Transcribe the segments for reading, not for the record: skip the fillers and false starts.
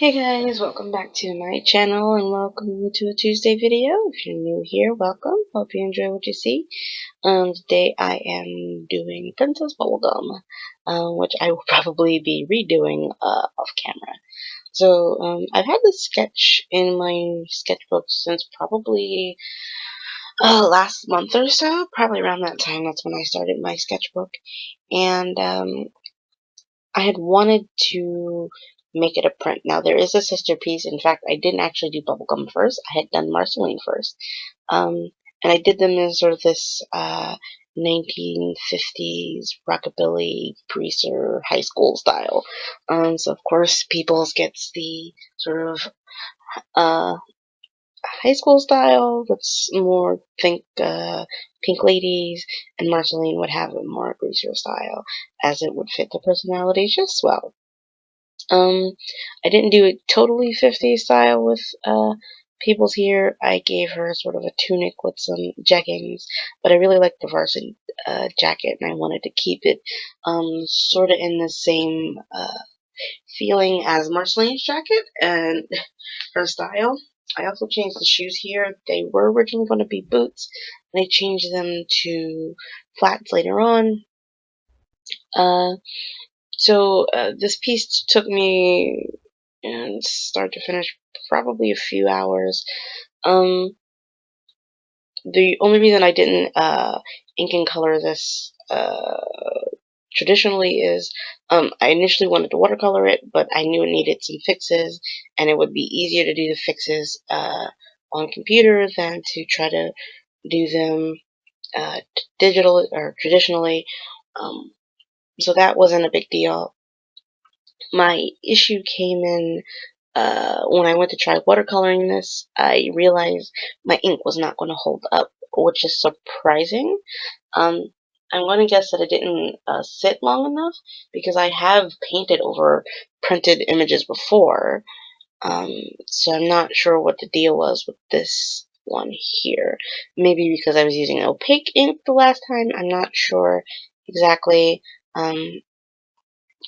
Hey guys, welcome back to my channel and welcome to a Tuesday video. If you're new here, welcome. Hope you enjoy what you see. Today I am doing Princess Bubblegum, which I will probably be redoing off camera. So I've had this sketch in my sketchbook since probably last month or so. Probably around that time, that's when I started my sketchbook. And I had wanted to make it a print. Now, there is a sister piece. In fact, I didn't actually do Bubblegum first. I had done Marceline first. And I did them in sort of this 1950s rockabilly greaser high school style. So, of course, Peoples gets the sort of high school style that's more, think, Pink Ladies, and Marceline would have a more greaser style, as it would fit the personalities just well. I didn't do it totally 50s style with Peoples here. I gave her sort of a tunic with some jeggings, but I really liked the varsity jacket, and I wanted to keep it sort of in the same feeling as Marceline's jacket and her style. I also changed the shoes here. They were originally going to be boots, and I changed them to flats later on. So this piece took me, and start to finish, probably a few hours. The only reason I didn't ink and color this traditionally is I initially wanted to watercolor it, but I knew it needed some fixes, and it would be easier to do the fixes on computer than to try to do them digital or traditionally. So that wasn't a big deal. My issue came in when I went to try watercoloring this. I realized my ink was not going to hold up, which is surprising. I'm going to guess that it didn't sit long enough, because I have painted over printed images before. So I'm not sure what the deal was with this one here. Maybe because I was using opaque ink the last time. I'm not sure exactly.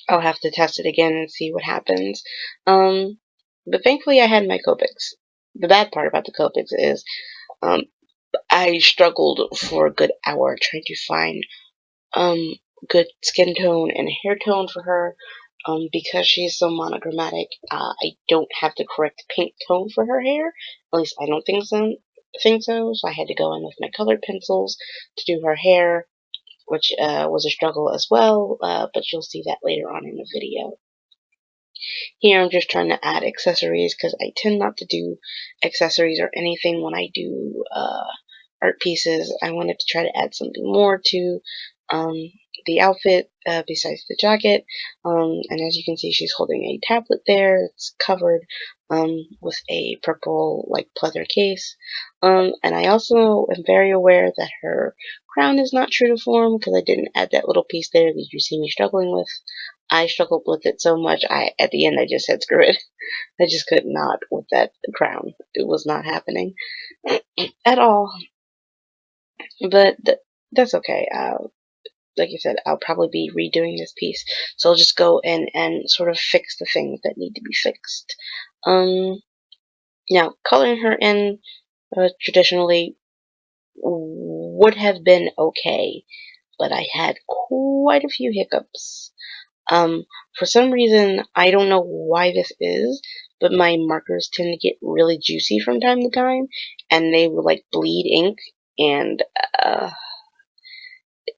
I'll have to test it again and see what happens. But thankfully I had my Copics. The bad part about the Copics is I struggled for a good hour trying to find good skin tone and hair tone for her. Because she's so monochromatic, I don't have the correct pink tone for her hair. At least I don't think so. So I had to go in with my colored pencils to do her hair, which was a struggle as well, but you'll see that later on in the video. Here I'm just trying to add accessories, because I tend not to do accessories or anything when I do art pieces. I wanted to try to add something more to the outfit besides the jacket. And as you can see, she's holding a tablet there. It's covered with a purple, like, pleather case. And I also am very aware that her crown is not true to form, because I didn't add that little piece there that you see me struggling with. I struggled with it so much, at the end I just said screw it. I just could not with that crown. It was not happening at all. But that's okay. Like I said, I'll probably be redoing this piece, so I'll just go in and sort of fix the things that need to be fixed. Now, coloring her in traditionally would have been okay, but I had quite a few hiccups. For some reason, I don't know why this is, but my markers tend to get really juicy from time to time, and they will, like, bleed ink, and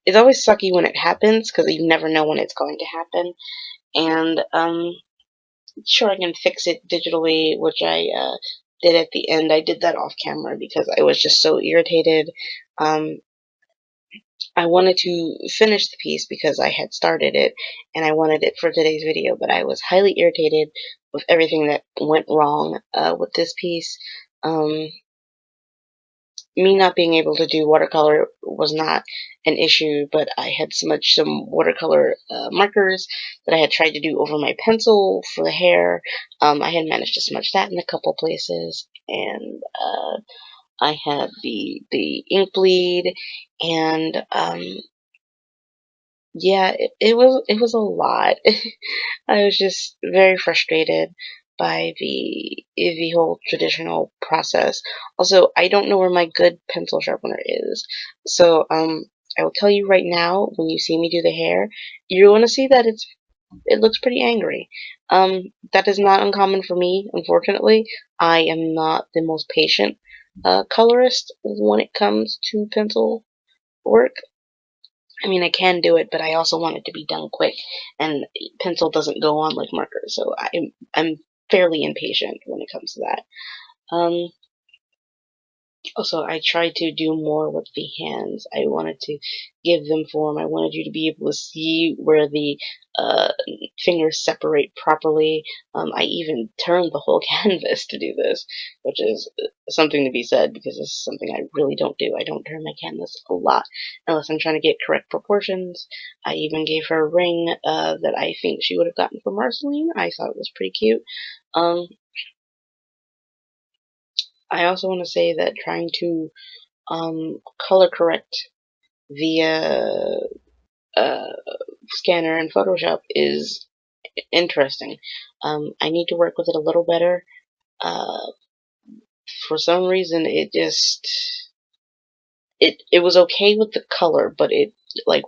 it's always sucky when it happens, because you never know when it's going to happen. And sure, I can fix it digitally, which I did at the end. I did that off camera because I was just so irritated. I wanted to finish the piece because I had started it, and I wanted it for today's video, but I was highly irritated with everything that went wrong with this piece. Me not being able to do watercolor was not an issue, but I had some watercolor markers that I had tried to do over my pencil for the hair. I had managed to smudge that in a couple places, and I had the ink bleed, and yeah, it was a lot. I was just very frustrated. by the whole traditional process. Also, I don't know where my good pencil sharpener is, so I will tell you right now, when you see me do the hair, you're going to see that it looks pretty angry. That is not uncommon for me, unfortunately. I am not the most patient colorist when it comes to pencil work. I mean, I can do it, but I also want it to be done quick, and pencil doesn't go on like marker, so I'm fairly impatient when it comes to that. Also, I tried to do more with the hands. I wanted to give them form. I wanted you to be able to see where the fingers separate properly. I even turned the whole canvas to do this, which is something to be said because this is something I really don't do. I don't turn my canvas a lot unless I'm trying to get correct proportions. I even gave her a ring that I think she would have gotten from Marceline. I thought it was pretty cute. I also want to say that trying to color correct via scanner and Photoshop is interesting. I need to work with it a little better. For some reason, it was okay with the color, but it like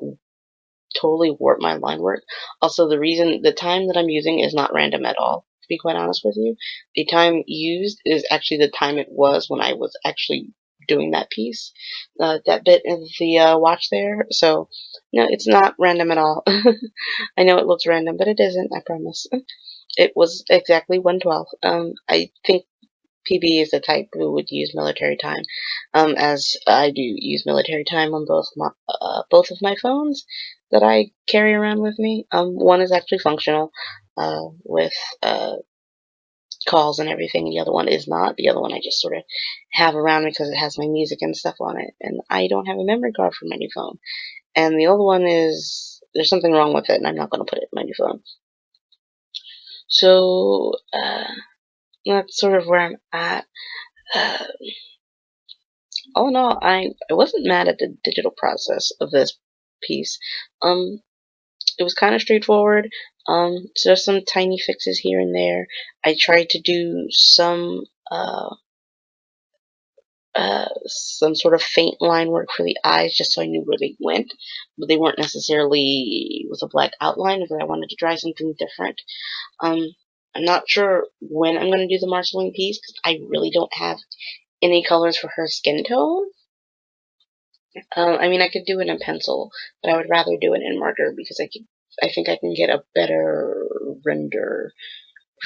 totally warped my line work. Also, the time that I'm using is not random at all, to be quite honest with you. The time used is actually the time it was when I was actually doing that piece, that bit of the watch there. So, no, it's not random at all. I know it looks random, but it isn't, I promise. It was exactly 1:12. I think PB is the type who would use military time, as I do use military time on both of my phones that I carry around with me. One is actually functional, with calls and everything. The other one is not. The other one I just sort of have around because it has my music and stuff on it, and I don't have a memory card for my new phone. And the other one is, there's something wrong with it, and I'm not going to put it in my new phone. So, that's sort of where I'm at. All in all, I wasn't mad at the digital process of this piece. It was kind of straightforward. Just some tiny fixes here and there. I tried to do some sort of faint line work for the eyes just so I knew where they went, but they weren't necessarily with a black outline because I wanted to try something different. I'm not sure when I'm going to do the Marceline piece because I really don't have any colors for her skin tone. I mean, I could do it in pencil, but I would rather do it in marker because I think I can get a better render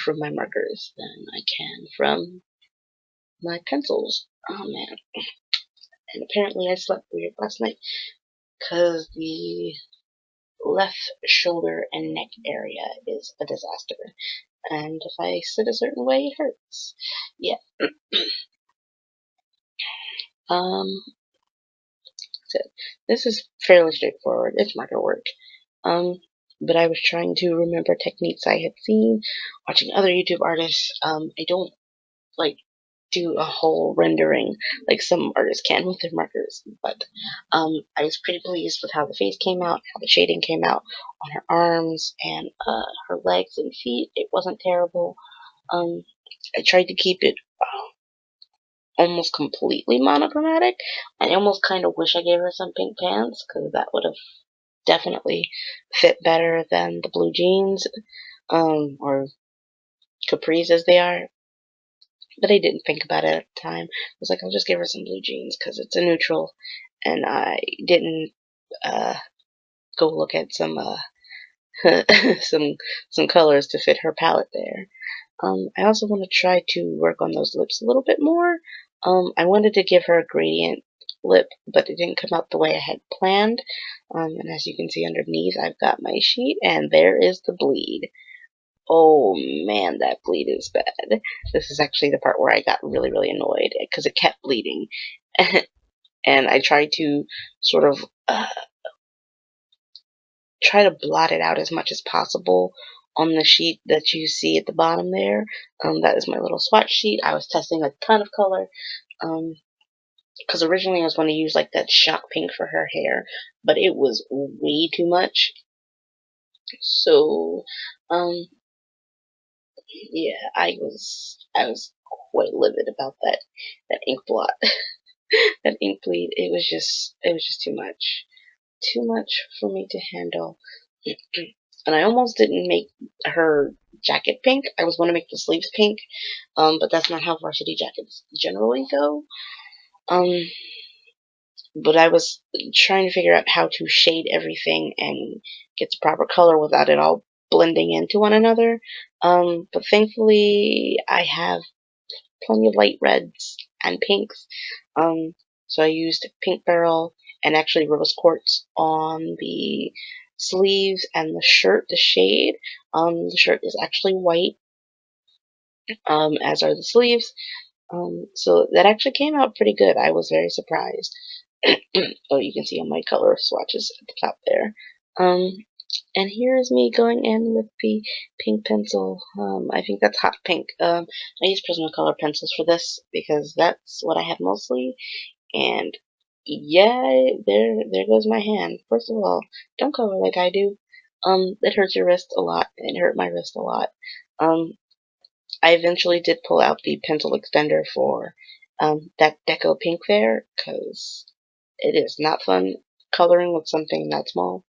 from my markers than I can from my pencils. Oh man. And apparently I slept weird last night because the left shoulder and neck area is a disaster. And if I sit a certain way, it hurts. Yeah. So this is fairly straightforward. It's marker work. But I was trying to remember techniques I had seen watching other YouTube artists. I don't like do a whole rendering like some artists can with their markers, but I was pretty pleased with how the face came out, how the shading came out on her arms and her legs and feet. It wasn't terrible. I tried to keep it almost completely monochromatic. I almost kind of wish I gave her some pink pants because that would have definitely fit better than the blue jeans, or capris as they are. But I didn't think about it at the time. I was like, I'll just give her some blue jeans because it's a neutral, and I didn't go look at some some colors to fit her palette there. I also want to try to work on those lips a little bit more. I wanted to give her a gradient lip, but it didn't come out the way I had planned. And as you can see underneath, I've got my sheet, and there is the bleed. Oh man, that bleed is bad. This is actually the part where I got really, really annoyed because it kept bleeding. And I tried to sort of try to blot it out as much as possible on the sheet that you see at the bottom there. That is my little swatch sheet. I was testing a ton of color. Because originally I was going to use like that shot pink for her hair, but it was way too much. So, Yeah, I was quite livid about that ink blot, that ink bleed. It was just too much for me to handle. And I almost didn't make her jacket pink. I was going to make the sleeves pink, but that's not how varsity jackets generally go. Um, but I was trying to figure out how to shade everything and get the proper color without it all blending into one another. But thankfully, I have plenty of light reds and pinks. So I used pink barrel and actually rose quartz on the sleeves and the shirt, the shade. The shirt is actually white, as are the sleeves. So that actually came out pretty good. I was very surprised. Oh, you can see all my color swatches at the top there. And here's me going in with the pink pencil. I think that's hot pink. I use Prismacolor pencils for this because that's what I have mostly. And yeah, there goes my hand. First of all, don't color like I do. It hurts your wrist a lot. It hurt my wrist a lot. I eventually did pull out the pencil extender for that deco pink there, because it is not fun coloring with something that small.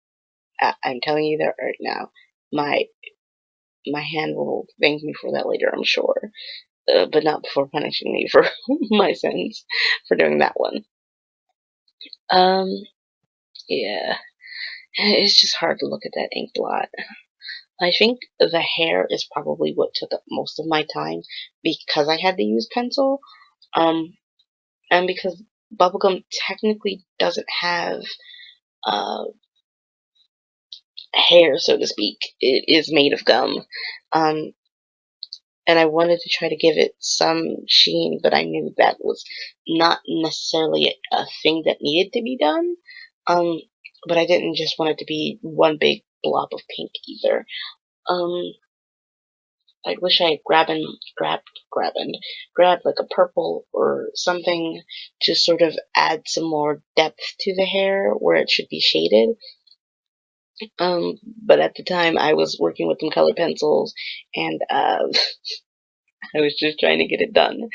I'm telling you that right now. My hand will thank me for that later, I'm sure. But not before punishing me for my sins for doing that one. Yeah. It's just hard to look at that ink blot. I think the hair is probably what took up most of my time because I had to use pencil. And because Bubblegum technically doesn't have uh, hair, so to speak. It is made of gum. Um, and I wanted to try to give it some sheen, but I knew that was not necessarily a thing that needed to be done. But I didn't just want it to be one big blob of pink either. I wish I had grabbed like a purple or something to sort of add some more depth to the hair where it should be shaded. But at the time I was working with some color pencils and, I was just trying to get it done.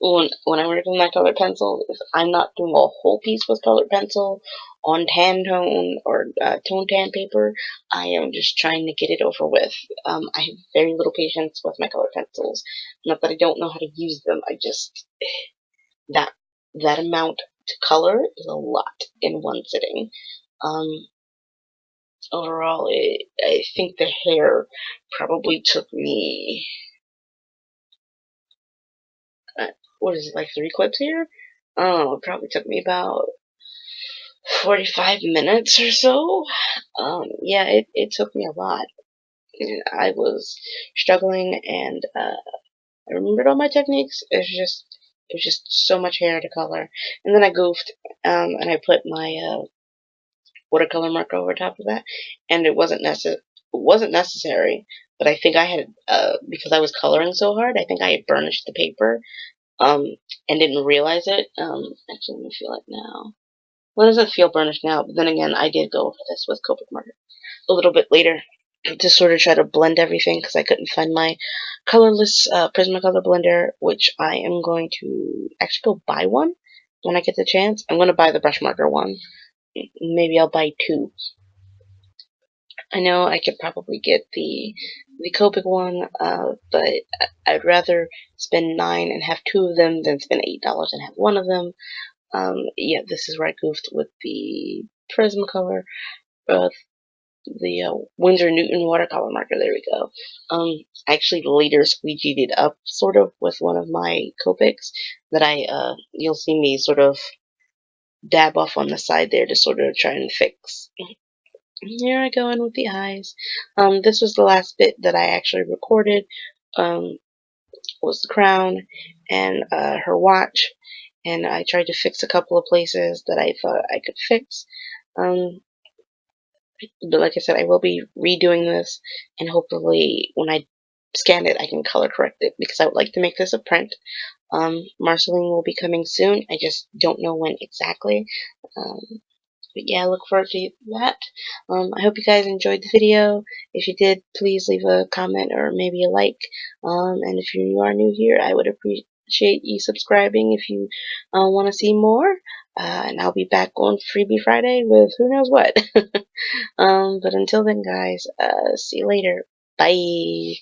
When I work with my colored pencil, if I'm not doing a whole piece with colored pencil on tan tone or tone tan paper, I am just trying to get it over with. I have very little patience with my colored pencils. Not that I don't know how to use them, I just, that amount to color is a lot in one sitting. Overall, I think the hair probably took me, what is it, like 3 clips here? Oh, it probably took me about 45 minutes or so. Yeah, it took me a lot. And I was struggling, and I remembered all my techniques. It was just so much hair to color. And then I goofed, and I put my watercolor marker over top of that, and it wasn't necessary. But I think I had, because I was coloring so hard, I think I had burnished the paper, and didn't realize it. Actually, let me feel it now. Well, it doesn't feel burnished now, but then again, I did go over this with Copic Markers a little bit later to sort of try to blend everything because I couldn't find my colorless Prismacolor blender, which I am going to actually go buy one when I get the chance. I'm going to buy the brush marker one. Maybe I'll buy 2. I know I could probably get the Copic one, but I'd rather spend $9 and have 2 of them than spend $8 and have 1 of them. Yeah, this is where I goofed with the Prismacolor, the Winsor and Newton watercolor marker. There we go. I actually later squeegeed it up sort of with one of my Copics that you'll see me sort of dab off on the side there to sort of try and fix. Here I go in with the eyes. This was the last bit that I actually recorded, was the crown and her watch, and I tried to fix a couple of places that I thought I could fix. But like I said, I will be redoing this, and hopefully when I scan it, I can color correct it, because I would like to make this a print. Marceline will be coming soon. I just don't know when exactly. But yeah, I look forward to that. I hope you guys enjoyed the video. If you did, please leave a comment or maybe a like. And if you are new here, I would appreciate you subscribing if you want to see more. And I'll be back on Freebie Friday with who knows what. But until then, guys, see you later. Bye.